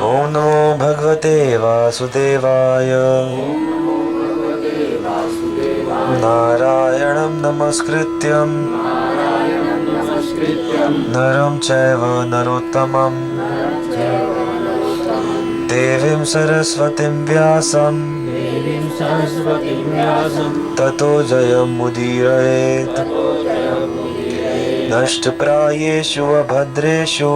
ओम नमो भगवते वासुदेवाय। नारायणं नमस्कृत्यं नरं चैव नरोत्तमं देवीं सरस्वतीं व्यासं ततो जयमुदीरयेत्। नष्टप्रायेषु अभद्रेषु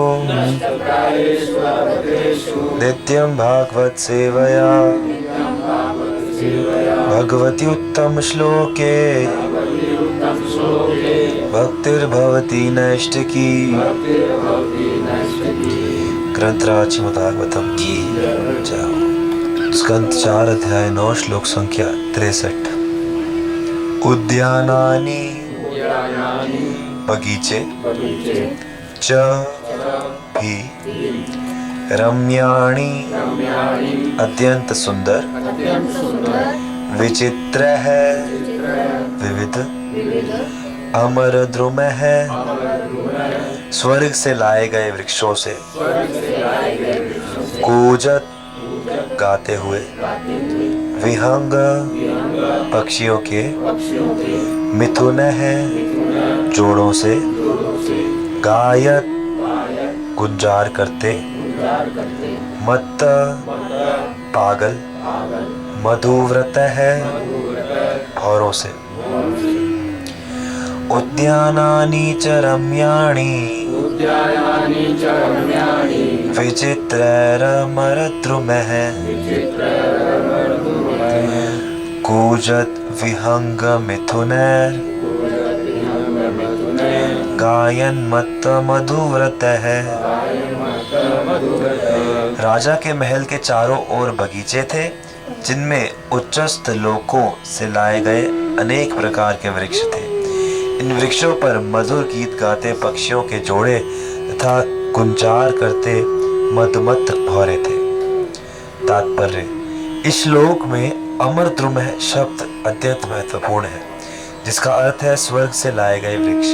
नित्यं भागवत सेवया भगवति उत्तम श्लोके भक्तिर्भवति नैष्टिकी। ग्रंथराज श्रीमद्भागवतम की जय। स्कंद 4 अध्याय 9 श्लोक संख्या 63। उद्यानानि बगीचे च भी रम्याणि अत्यंत सुंदर विचित्र है विविध अमर द्रुम है स्वर्ग से लाए गए वृक्षों से कूजत गाते हुए विहंग पक्षियों के मिथुन है जोड़ों से गायत गुंजार करते मत्त पागल मधुव्रत है भौरों से। उद्यानानि च रम्याणि विचित्रैरमरद्रुमः कूजत विहंग मिथुनैर् गायन मत्त मधुव्रत है। राजा के महल के चारों ओर बगीचे थे जिनमें उच्चस्थ लोकों से लाए गए अनेक प्रकार के वृक्ष थे। इन वृक्षों पर मधुर गीत गाते पक्षियों के जोड़े तथा गुंजार करते मधुमत्त भौरे थे। तात्पर्य: इस श्लोक में अमर द्रुम शब्द अत्यंत महत्वपूर्ण है, जिसका अर्थ है स्वर्ग से लाए गए वृक्ष।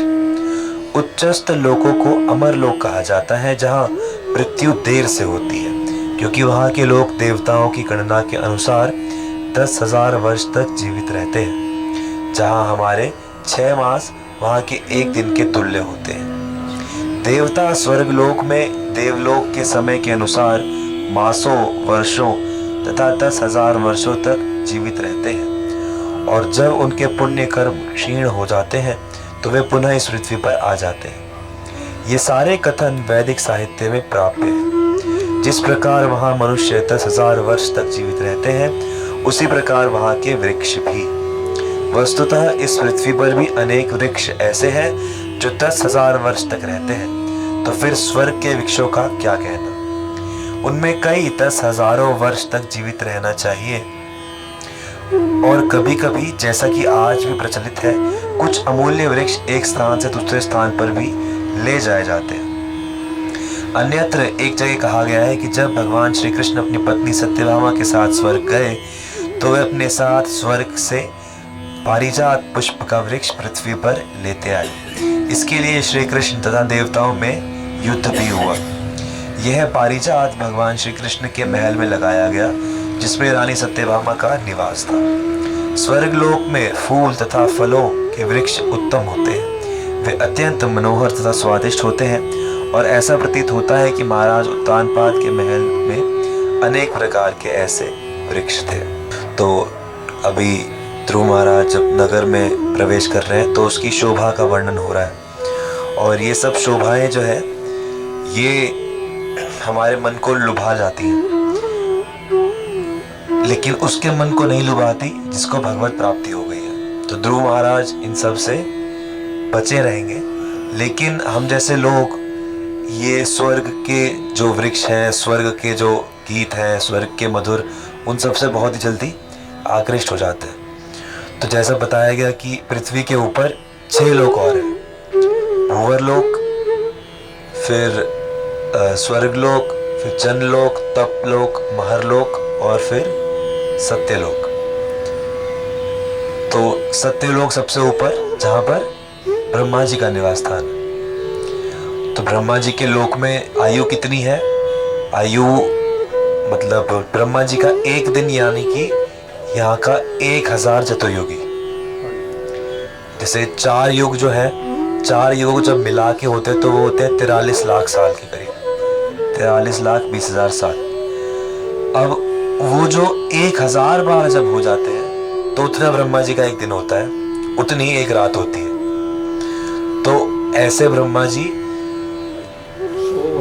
उच्चस्थ लोकों को अमर लोक कहा जाता है, जहाँ मृत्यु देर से होती है, क्योंकि वहाँ के लोग देवताओं की गणना के अनुसार 10,000 वर्ष तक जीवित रहते हैं, जहाँ हमारे 6 मास वहाँ के एक दिन के तुल्य होते हैं। देवता स्वर्ग लोक में देवलोक के समय के अनुसार मासों वर्षों तथा 10,000 वर्षों तक जीवित रहते हैं, और जब उनके पुण्य कर्म क्षीण हो जाते हैं तो वे पुनः इस पृथ्वी पर आ जाते हैं। ये सारे कथन वैदिक साहित्य में प्राप्य है। जिस प्रकार वहाँ मनुष्य 10,000 वर्ष तक जीवित रहते हैं, उसी प्रकार वहाँ के वृक्ष भी। वस्तुतः इस पृथ्वी पर भी अनेक वृक्ष ऐसे हैं जो 10,000 वर्ष तक रहते हैं, तो फिर स्वर्ग के वृक्षों का क्या कहना। उनमें कई 10,000 वर्ष तक जीवित रहना चाहिए, और कभी कभी, जैसा कि आज भी प्रचलित है, कुछ अमूल्य वृक्ष एक स्थान से दूसरे स्थान पर भी ले जाए जाते हैं। अन्यत्र एक जगह कहा गया है कि जब भगवान श्री कृष्ण अपनी पत्नी सत्यभामा के साथ स्वर्ग गए, तो वे अपने साथ स्वर्ग से पारिजात पुष्प का वृक्ष पृथ्वी पर लेते आए। इसके लिए श्री कृष्ण तथा देवताओं में युद्ध भी हुआ। यह पारिजात भगवान श्री कृष्ण के महल में लगाया गया, जिसमें रानी सत्यभामा का निवास था। स्वर्ग लोक में फूल तथा फलों के वृक्ष उत्तम होते हैं। वे अत्यंत मनोहर तथा स्वादिष्ट होते हैं, और ऐसा प्रतीत होता है कि महाराज उत्तानपाद के महल में अनेक प्रकार के ऐसे वृक्ष थे। तो अभी ध्रुव महाराज जब नगर में प्रवेश कर रहे हैं, तो उसकी शोभा का वर्णन हो रहा है, और ये सब शोभाएं जो है ये हमारे मन को लुभा जाती हैं, लेकिन उसके मन को नहीं लुभाती जिसको भगवत प्राप्ति हो गई है। तो ध्रुव महाराज इन सब से बचे रहेंगे, लेकिन हम जैसे लोग ये स्वर्ग के जो वृक्ष हैं, स्वर्ग के जो गीत हैं, स्वर्ग के मधुर, उन सब से बहुत ही जल्दी आकृष्ट हो जाते हैं। तो जैसा बताया गया कि पृथ्वी के ऊपर 6 लोक और हैं, भूवरलोक, फिर स्वर्गलोक, फिर जनलोक, तपलोक, महरलोक, और फिर सत्यलोक। तो सत्यलोक सबसे ऊपर, जहाँ पर ब्रह्मा जी का निवास स्थान है। तो ब्रह्मा जी के लोक में आयु कितनी है? आयु मतलब ब्रह्मा जी का एक दिन यानी कि यहाँ का 1000 चतुर्युगी। जैसे 4 युग जो है, 4 युग जब मिला के होते तो वो होते हैं 43 लाख साल के करीब, 43,20,000 साल। अब वो जो 1000 बार जब हो जाते हैं तो उतना ब्रह्मा जी का एक दिन होता है, उतनी एक रात होती है। तो ऐसे ब्रह्मा जी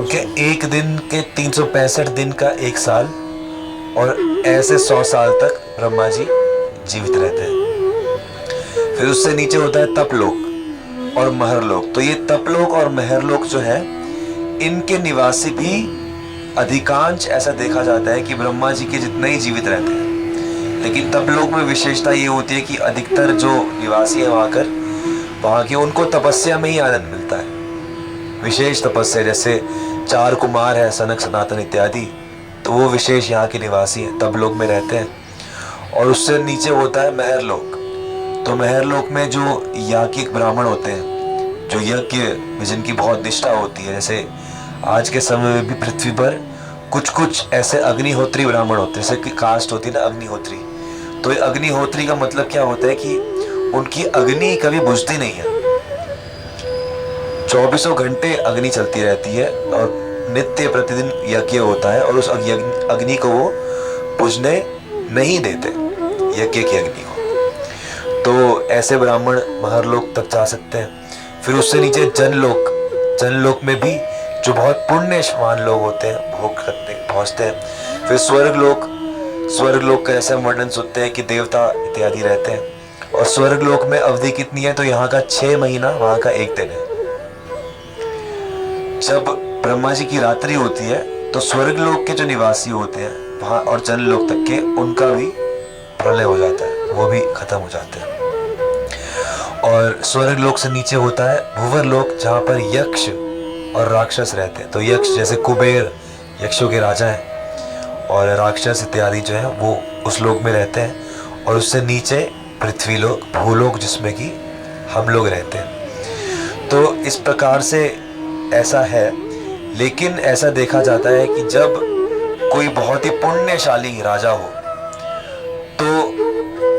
के एक दिन के 365 दिन का एक साल, और ऐसे 100 साल तक ब्रह्मा जी जीवित रहते हैं। फिर उससे नीचे होता है तपलोक और महरलोक। तो ये तपलोक और महरलोक जो है, इनके निवासी भी अधिकांश ऐसा देखा जाता है कि ब्रह्मा जी के जितने ही जीवित रहते हैं। लेकिन तपलोक में विशेषता ये होती है कि अधिकतर जो निवासी है वहाँ के उनको तपस्या में ही आनंद मिलता है, विशेष तपस्या। जैसे 4 कुमार है, सनक, सनातन इत्यादि, तो वो विशेष यहाँ के निवासी हैं, तपलोक में रहते हैं। और उससे नीचे होता है महरलोक। तो महरलोक में जो याज्ञिक ब्राह्मण होते हैं, जो यज्ञ में जिनकी बहुत निष्ठा होती है, जैसे आज के समय में भी पृथ्वी पर कुछ ऐसे अग्निहोत्री ब्राह्मण होते हैं, जैसे कि कास्ट होती है ना अग्निहोत्री। तो ये अग्निहोत्री का मतलब क्या होता है कि उनकी अग्नि कभी बुझती नहीं है, 24 घंटे अग्नि चलती रहती है और नित्य प्रतिदिन यज्ञ होता है, और उस अग्नि को वो बुझने नहीं देते, यज्ञ की अग्नि को। तो ऐसे ब्राह्मण महरलोक तक जा सकते हैं। फिर उससे नीचे जनलोक। जनलोक में भी जो बहुत पुण्यवान लोग होते हैं भोग करते पहुंचते हैं। फिर स्वर्गलोक। स्वर्गलोक का ऐसा वर्णन सुनते हैं कि देवता इत्यादि रहते हैं। और स्वर्गलोक में अवधि कितनी है, तो यहाँ का 6 महीना, वहां का 1 दिन है। जब ब्रह्मा जी की रात्रि होती है तो स्वर्गलोक के जो निवासी होते हैं वहां और जनलोक तक के, उनका भी प्रलय हो जाता है, वो भी खत्म हो जाते हैं। और स्वर्गलोक से नीचे होता है भुवरलोक, जहाँ पर यक्ष और राक्षस रहते हैं। तो यक्ष जैसे कुबेर यक्षों के राजा हैं, और राक्षस इत्यादि जो है वो उस लोक में रहते हैं। और उससे नीचे पृथ्वी लोक, भूलोक, जिसमें कि हम लोग रहते हैं। तो इस प्रकार से ऐसा है। लेकिन ऐसा देखा जाता है कि जब कोई बहुत ही पुण्यशाली राजा हो तो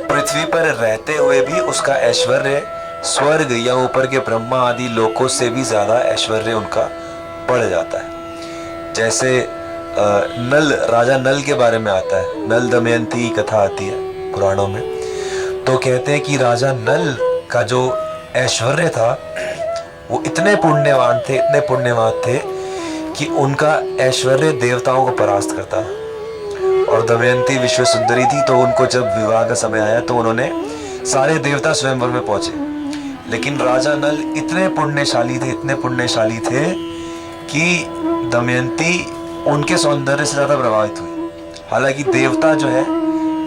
पृथ्वी पर रहते हुए भी उसका ऐश्वर्य स्वर्ग या ऊपर के ब्रह्मा आदि लोकों से भी ज्यादा ऐश्वर्य उनका बढ़ जाता है। जैसे नल, राजा नल के बारे में आता है, नल दमयंती की कथा आती है पुराणों में। तो कहते हैं कि राजा नल का जो ऐश्वर्य था वो इतने पुण्यवान थे कि उनका ऐश्वर्य देवताओं को परास्त करता। और दमयंती विश्व सुंदरी थी, तो उनको जब विवाह का समय आया तो उन्होंने सारे देवता स्वयंवर में पहुंचे। लेकिन राजा नल इतने पुण्यशाली थे कि दमयंती उनके सौंदर्य से ज्यादा प्रभावित हुई। हालांकि देवता जो है,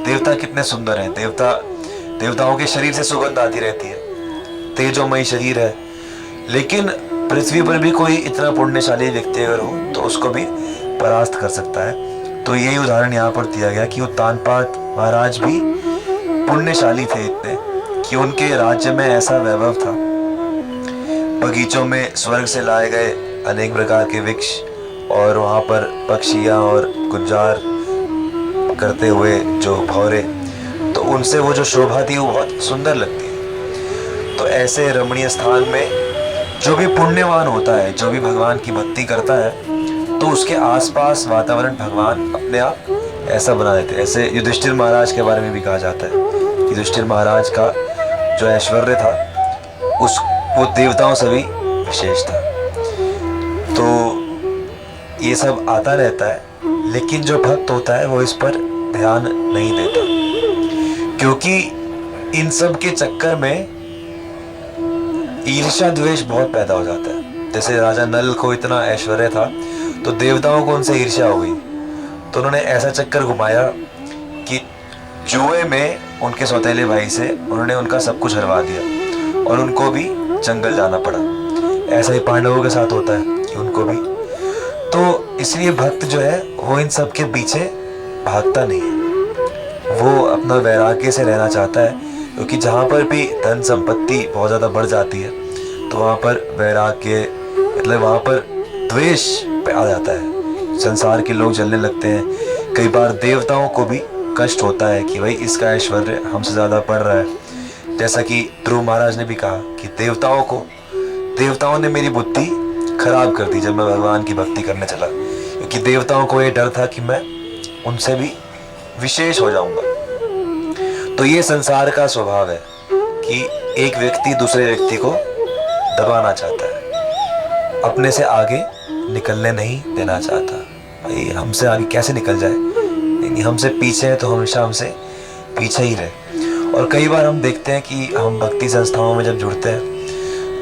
देवता कितने सुंदर हैं, देवताओं के शरीर से सुगंध आती रहती है, तेजोमयी शरीर है। लेकिन पृथ्वी पर भी कोई इतना पुण्यशाली व्यक्ति अगर हो तो उसको भी परास्त कर सकता है। तो यही उदाहरण यहाँ पर दिया गया कि उत्तानपाद महाराज भी पुण्यशाली थे इतने कि उनके राज्य में ऐसा वैभव था। बगीचों में स्वर्ग से लाए गए अनेक प्रकार के वृक्ष, और वहाँ पर पक्षियाँ और गुंजार करते हुए जो भौरे, तो उनसे वो जो शोभा थी वो बहुत सुंदर लगती है। तो ऐसे रमणीय स्थान में जो भी पुण्यवान होता है, जो भी भगवान की भक्ति करता है, तो उसके आसपास वातावरण भगवान अपने आप ऐसा बना देते हैं। ऐसे युधिष्ठिर महाराज के बारे में भी कहा जाता है कि युधिष्ठिर महाराज का जो ऐश्वर्य था वो देवताओं से भी विशेष था। तो ये सब आता रहता है, लेकिन जो भक्त होता है वो इस पर ध्यान नहीं देता, क्योंकि इन सब के चक्कर में ईर्ष्या द्वेष बहुत पैदा हो जाता है। जैसे राजा नल को इतना ऐश्वर्य था तो देवताओं को उनसे ईर्ष्या हो गई, तो उन्होंने ऐसा चक्कर घुमाया कि जुए में उनके सौतेले भाई से उन्होंने उनका सब कुछ हरवा दिया और उनको भी जंगल जाना पड़ा। ऐसा ही पांडवों के साथ होता है कि उनको भी। तो इसलिए भक्त जो है वो इन सब के पीछे भागता नहीं है, वो अपना वैराग्य से रहना चाहता है। क्योंकि जहाँ पर भी धन संपत्ति बहुत ज़्यादा बढ़ जाती है तो वहाँ पर वैराग्य, मतलब वहाँ पर द्वेष पे आ जाता है। संसार के लोग जलने लगते हैं, कई बार देवताओं को भी कष्ट होता है कि भाई इसका ऐश्वर्य हमसे ज्यादा बढ़ रहा है। जैसा कि ध्रुव महाराज ने भी कहा कि देवताओं ने मेरी बुद्धि खराब कर दी जब मैं भगवान की भक्ति करने चला, क्योंकि देवताओं को ये डर था कि मैं उनसे भी विशेष हो जाऊंगा। तो ये संसार का स्वभाव है कि एक व्यक्ति दूसरे व्यक्ति को दबाना चाहता है, अपने से आगे निकलने नहीं देना चाहता। भाई हमसे आगे कैसे निकल जाए, नहीं हमसे पीछे है तो हमेशा हमसे पीछे ही रहे। और कई बार हम देखते हैं कि हम भक्ति संस्थाओं में जब जुड़ते हैं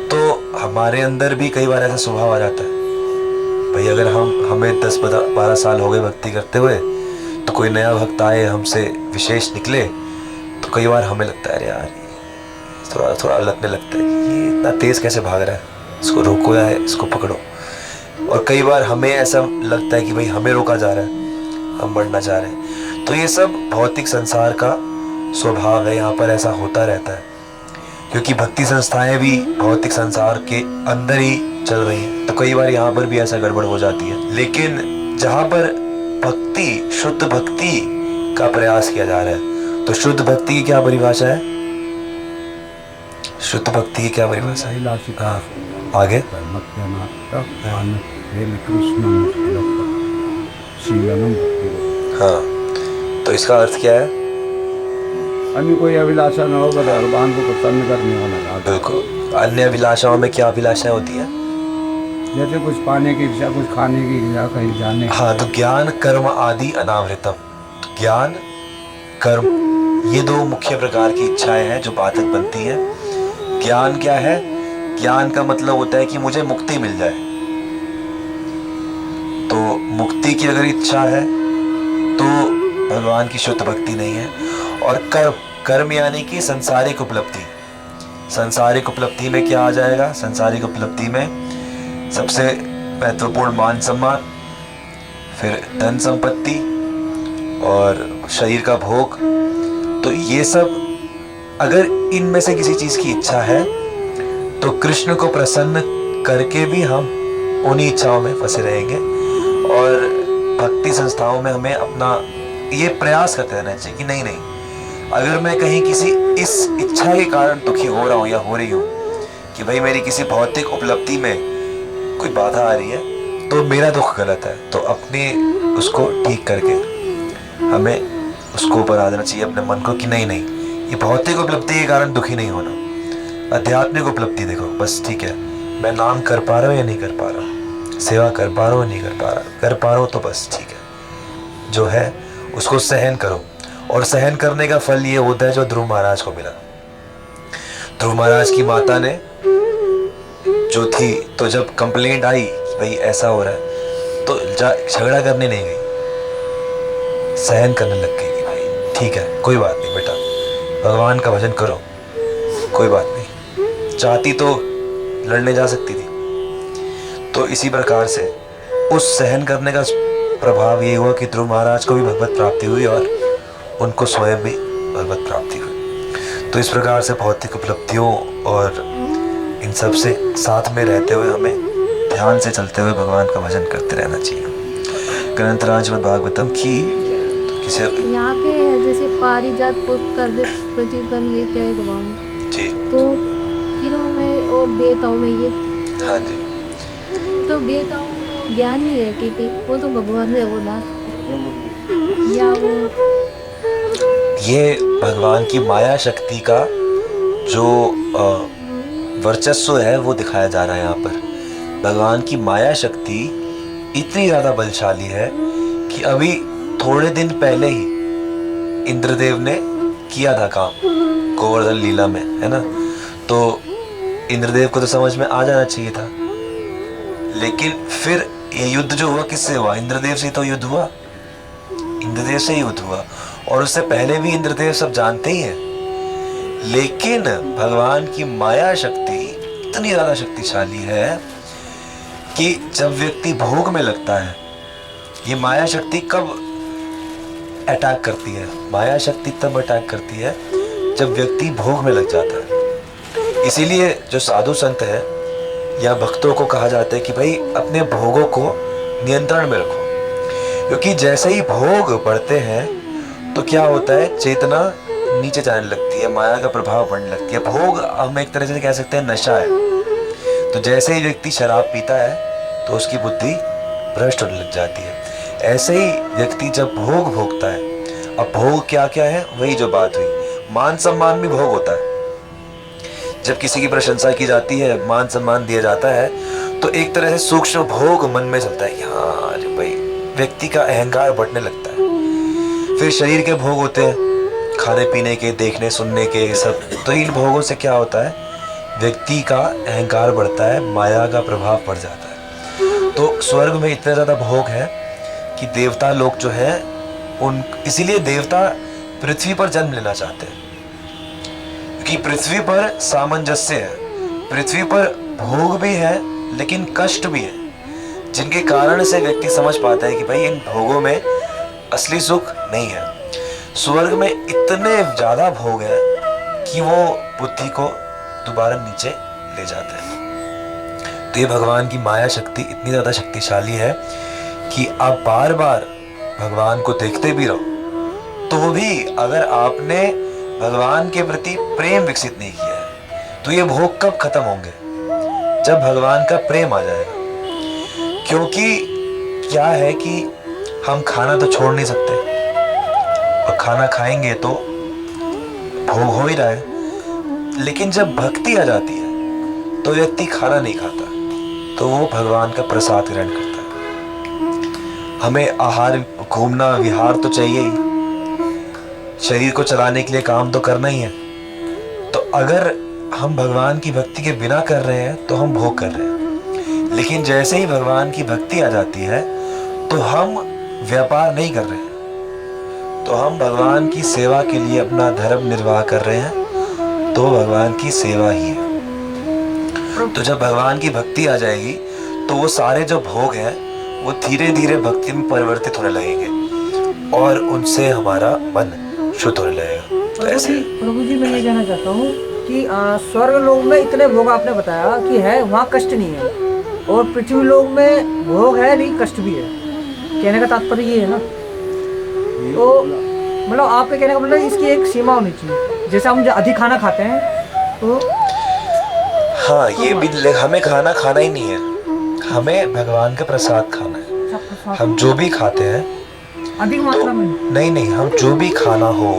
तो हमारे अंदर भी कई बार ऐसा स्वभाव आ जाता है। भाई अगर हमें 10-12 साल हो गए भक्ति करते हुए, तो कोई नया भक्त आए हमसे विशेष निकले, तो कई बार हमें लगता है अरे यार थोड़ा लगने लगता है ये इतना तेज कैसे भाग रहा है, इसको रोको या इसको पकड़ो। और कई बार हमें ऐसा लगता है कि भाई हमें रोका जा रहा है, हम बढ़ना चाह रहे हैं। तो ये सब भौतिक संसार का स्वभाव है, यहाँ पर ऐसा होता रहता है, क्योंकि भक्ति संस्थाएं भी भौतिक संसार के अंदर ही चल रही हैं। तो कई बार यहाँ पर भी ऐसा गड़बड़ हो जाती है। लेकिन जहाँ पर भक्ति, शुद्ध भक्ति का प्रयास किया जा रहा है, तो शुद्ध भक्ति की क्या परिभाषा है? शुद्ध भक्ति की क्या परिभाषा है? आगे हाँ, तो इसका अर्थ क्या है? अन्य कोई अभिलाषा न हो, भगवान को प्रसन्न करने वाला। बिल्कुल। अन्य अभिलाषाओं में क्या अभिलाषाएं होती हैं? जैसे कुछ पाने की इच्छा, कुछ खाने की इच्छा, कहीं जाने। हाँ, तो ज्ञान कर्म आदि अनावृतम। तो ज्ञान कर्म ये दो मुख्य प्रकार की इच्छाएं हैं जो बाधक बनती हैं। ज्ञान क्या है? ज्ञान का मतलब होता है कि मुझे मुक्ति मिल जाए। तो मुक्ति की अगर इच्छा है तो भगवान की शुद्ध भक्ति नहीं है। और कर्म यानी कि सांसारिक उपलब्धि। सांसारिक उपलब्धि में क्या आ जाएगा? सांसारिक उपलब्धि में सबसे महत्वपूर्ण मान सम्मान, फिर धन संपत्ति और शरीर का भोग। तो ये सब अगर इनमें से किसी चीज की इच्छा है तो कृष्ण को प्रसन्न करके भी हम उन्हीं इच्छाओं में फंसे रहेंगे। और भक्ति संस्थाओं में हमें अपना ये प्रयास करते रहना चाहिए कि नहीं, अगर मैं कहीं किसी इस इच्छा के कारण दुखी हो रहा हूँ या हो रही हूँ कि भाई मेरी किसी भौतिक उपलब्धि में कोई बाधा आ रही है, तो मेरा दुख गलत है। तो अपने उसको ठीक करके हमें उसको ऊपर आ देना चाहिए अपने मन को कि नहीं, ये भौतिक उपलब्धि के कारण दुखी नहीं होना। आध्यात्मिक उपलब्धि देखो, बस ठीक है, मैं नाम कर पा रहा हूँ या नहीं कर पा रहा हूँ, सेवा कर पा रहा हूँ नहीं कर पा रहा हूँ, तो बस ठीक है, जो है उसको सहन करो। और सहन करने का फल ये होता है जो ध्रुव महाराज को मिला। ध्रुव महाराज की माता ने जो थी, तो जब कंप्लेंट आई कि भाई ऐसा हो रहा है, तो झगड़ा करने नहीं गई, सहन करने लग गई कि भाई ठीक है, कोई बात नहीं बेटा, भगवान का भजन करो, कोई बात नहीं। चाहती तो लड़ने जा सकती थी। तो इसी प्रकार से उस सहन करने का प्रभाव ये हुआ कि ध्रुव महाराज को भी भगवत प्राप्ति हुई और उनको स्वयं भी भगवत प्राप्ति हुई। तो इस प्रकार से भौतिक उपलब्धियों और इन सब से साथ में रहते हुए हमें ध्यान से चलते हुए भगवान का भजन करते रहना चाहिए। ग्रंथराज भागवतम की किसे यहाँ पे जैसे पारिजात पुष्प कर दे प्रतिपन ये क्या है भगवान जी, तो तीनों में और देवताओं में ये, हाँ जी, तो देवताओं में ज्ञान नहीं है कि वो तो भगवान है वो ना, या वो ये भगवान की माया शक्ति का जो वर्चस्व है वो दिखाया जा रहा है यहाँ पर। भगवान की माया शक्ति इतनी ज्यादा बलशाली है कि अभी थोड़े दिन पहले ही इंद्रदेव ने किया था काम गोवर्धन लीला में, है ना। तो इंद्रदेव को तो समझ में आ जाना चाहिए था, लेकिन फिर ये युद्ध जो हुआ किससे हुआ? इंद्रदेव से तो युद्ध हुआ, इंद्रदेव से युद्ध हुआ। और उससे पहले भी इंद्रदेव सब जानते ही हैं, लेकिन भगवान की माया शक्ति इतनी ज्यादा शक्तिशाली है कि जब व्यक्ति भोग में लगता है, ये माया शक्ति कब अटैक करती है? माया शक्ति तब अटैक करती है जब व्यक्ति भोग में लग जाता है। इसीलिए जो साधु संत है या भक्तों को कहा जाता है कि भाई अपने भोगों को नियंत्रण में रखो, क्योंकि जैसे ही भोग बढ़ते हैं तो क्या होता है, चेतना नीचे जाने लगती है, माया का प्रभाव पड़ने लगती है। भोग हम एक तरह से कह सकते हैं नशा है। तो जैसे ही व्यक्ति शराब पीता है तो उसकी बुद्धि भ्रष्ट होने लग जाती है। ऐसे ही व्यक्ति जब भोग भोगता है, अब भोग क्या क्या है, वही जो बात हुई, मान सम्मान भी भोग होता है। जब किसी की प्रशंसा की जाती है, मान सम्मान दिया जाता है, तो एक तरह से सूक्ष्म भोग मन में चलता है, हाँ भाई, व्यक्ति का अहंकार बढ़ने लगता है। फिर शरीर के भोग होते हैं, खाने पीने के, देखने सुनने के, सब। तो इन भोगों से क्या होता है, व्यक्ति का अहंकार बढ़ता है, माया का प्रभाव बढ़ जाता है। तो स्वर्ग में इतने ज्यादा भोग है कि देवता लोग जो है उन, इसीलिए देवता पृथ्वी पर जन्म लेना चाहते हैं, क्योंकि पृथ्वी पर सामंजस्य है, पृथ्वी पर भोग भी है लेकिन कष्ट भी है, जिनके कारण से व्यक्ति समझ पाता है कि भाई इन भोगों में असली सुख नहीं है। स्वर्ग में इतने ज्यादा भोग है कि वो बुद्धि को दोबारा नीचे ले जाते हैं। तो ये भगवान की माया शक्ति इतनी ज्यादा शक्तिशाली है कि आप बार बार भगवान को देखते भी रहो, तो भी अगर आपने भगवान के प्रति प्रेम विकसित नहीं किया है, तो ये भोग कब खत्म होंगे, जब भगवान का प्रेम आ जाएगा। क्योंकि क्या है कि हम खाना तो छोड़ नहीं सकते, और खाना खाएंगे तो भोग हो ही रहा है। लेकिन जब भक्ति आ जाती है तो व्यक्ति खाना नहीं खाता, तो वो भगवान का प्रसाद ग्रहण करता है। हमें आहार, घूमना, विहार तो चाहिए ही, शरीर को चलाने के लिए काम तो करना ही है। तो अगर हम भगवान की भक्ति के बिना कर रहे हैं तो हम भोग कर रहे हैं। लेकिन जैसे ही भगवान की भक्ति आ जाती है तो हम व्यापार नहीं कर रहे हैं, तो हम भगवान की सेवा के लिए अपना धर्म निर्वाह कर रहे हैं, तो भगवान की सेवा ही है। तो जब भगवान की भक्ति आ जाएगी तो वो सारे जो भोग हैं वो धीरे धीरे भक्ति में परिवर्तित होने लगेंगे और उनसे हमारा मन शुद्ध होने लगेगा। तो ऐसे प्रभु जी, मैं ये कहना चाहता हूँ कि स्वर्ग लोक में इतने भोग आपने बताया कि है, वहाँ कष्ट नहीं है, और पृथ्वी लोक में भोग है लेकिन कष्ट भी है। कहने का तात्पर्य ये है ना, तो मतलब आपके कहने का मतलब इसकी एक सीमा होनी चाहिए। जैसे हम अधिक खाना खाते हैं तो हाँ, ये भी हमें खाना खाना ही नहीं है, हमें भगवान का प्रसाद खाना है। हम जो भी खाते हैं अधिक मात्रा में नहीं, हम जो भी खाना हो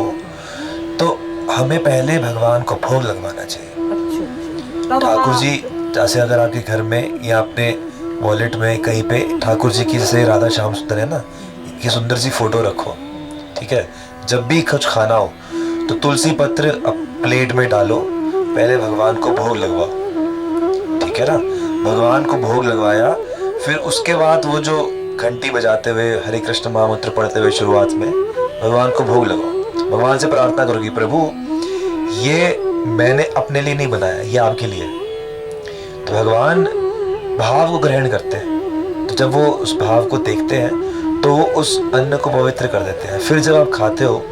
तो हमें पहले भगवान को भोग लगवाना चाहिए। अच्छा। ठाकुर जी, जैसे अगर आपके घर में या अपने वॉलेट में कहीं पे ठाकुर जी की, जैसे राधा श्याम सुंदर है ना, ये सुंदर सी फोटो रखो, ठीक है। जब भी कुछ खाना हो तो तुलसी पत्र प्लेट में डालो, पहले भगवान को भोग लगवाओ, ठीक है ना। भगवान को भोग लगवाया, फिर उसके बाद वो जो घंटी बजाते हुए हरे कृष्ण महामंत्र पढ़ते हुए शुरुआत में भगवान को भोग लगाओ। भगवान से प्रार्थना करो कि प्रभु ये मैंने अपने लिए नहीं बनाया, ये आपके लिए। तो भगवान भाव को ग्रहण करते हैं, तो जब वो उस भाव को देखते हैं तो वो उस अन्न को पवित्र कर देते हैं। फिर जब आप खाते हो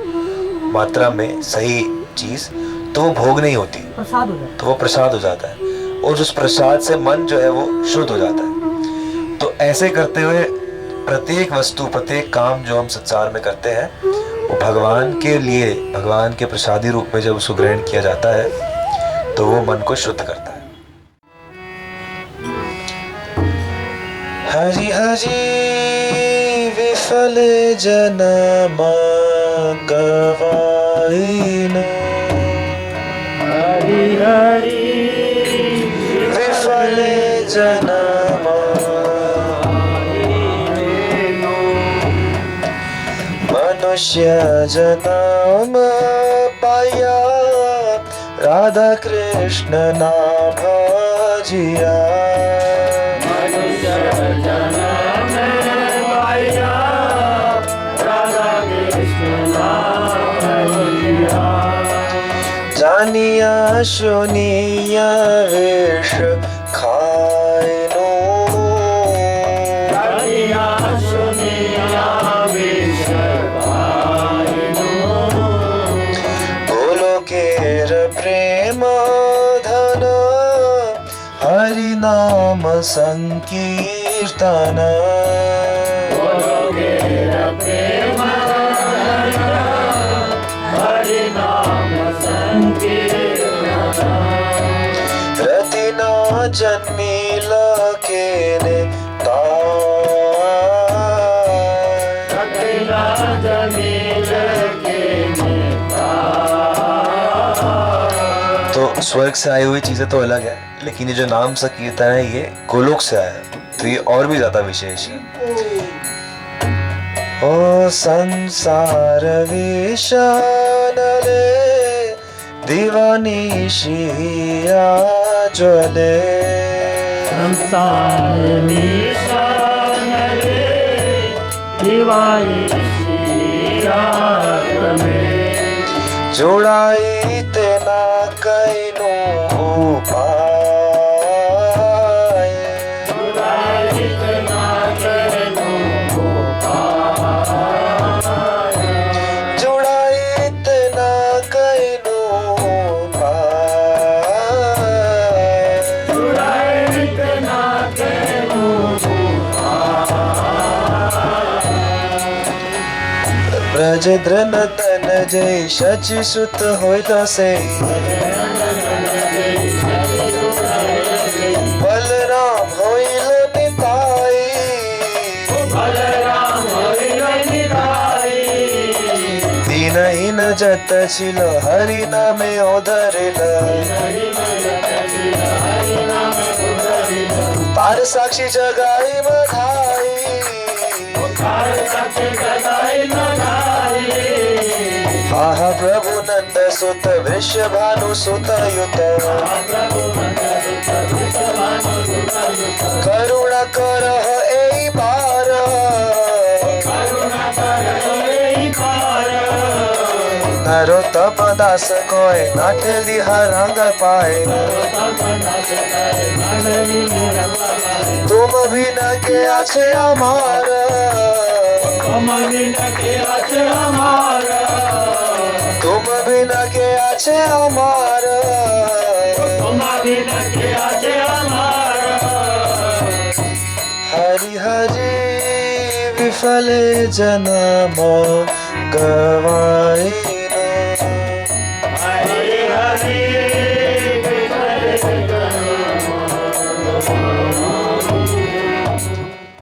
मात्रा में सही चीज, तो वो भोग नहीं होती, प्रसाद हो जाता, तो वो प्रसाद हो जाता है, और उस प्रसाद से मन जो है वो शुद्ध हो जाता है। तो ऐसे करते हुए प्रत्येक वस्तु, प्रत्येक काम जो हम संसार में करते हैं, वो भगवान के लिए, भगवान के प्रसादी रूप में जब उसको ग्रहण किया जाता है तो वो मन को शुद्ध करता है। हरि हरि विफल जन्म गवाईन, हरि हरि विफल जन्म मनुष्य जन्म पाया, राधा कृष्ण नाम भजिया। मनुष्य जन्म पाया, राधा कृष्ण नाम भजिया। जानिया सुनिया वेश खाएनो, जानिया सुनिया वेश खाएनो। बोलो केर प्रेम धन, हरि नाम संकीर्तन। बोलो केर जन्मील केने तो स्वर्ग से आई हुई चीजें तो अलग है, लेकिन ये जो नाम संकीर्तन है ये गोलोक से आया है, तो ये और भी ज्यादा विशेष है। ओ संसार विशानले दीवानी शिया ज्वले, संसार विशानले दीवानी शिया ज्वले, जोड़ाई तेना कैनो उपाय, जोड़ाई तेना कैनो उपाय, जोड़ाई तेना कैनो उपाय, जोड़ाई तेना कैनो उपाय। ब्रज धृन तन जय शचि सुत होय दसे, बलराम होइल निताई, बलराम होइल निताई, दीनहीन जत छिल हरि नामे ओधरिल, पार साक्षी जगाई बधाई, आहा प्रभु नंद सुत वृषभानु सुत युत, करुणा करह एई पार, नरो तप दास कोय नाथ लिहा रंग पाए, तुम भी न के आछे अमार, तुम भी न के आछे अमार, हरि हरि विफले जन्म ग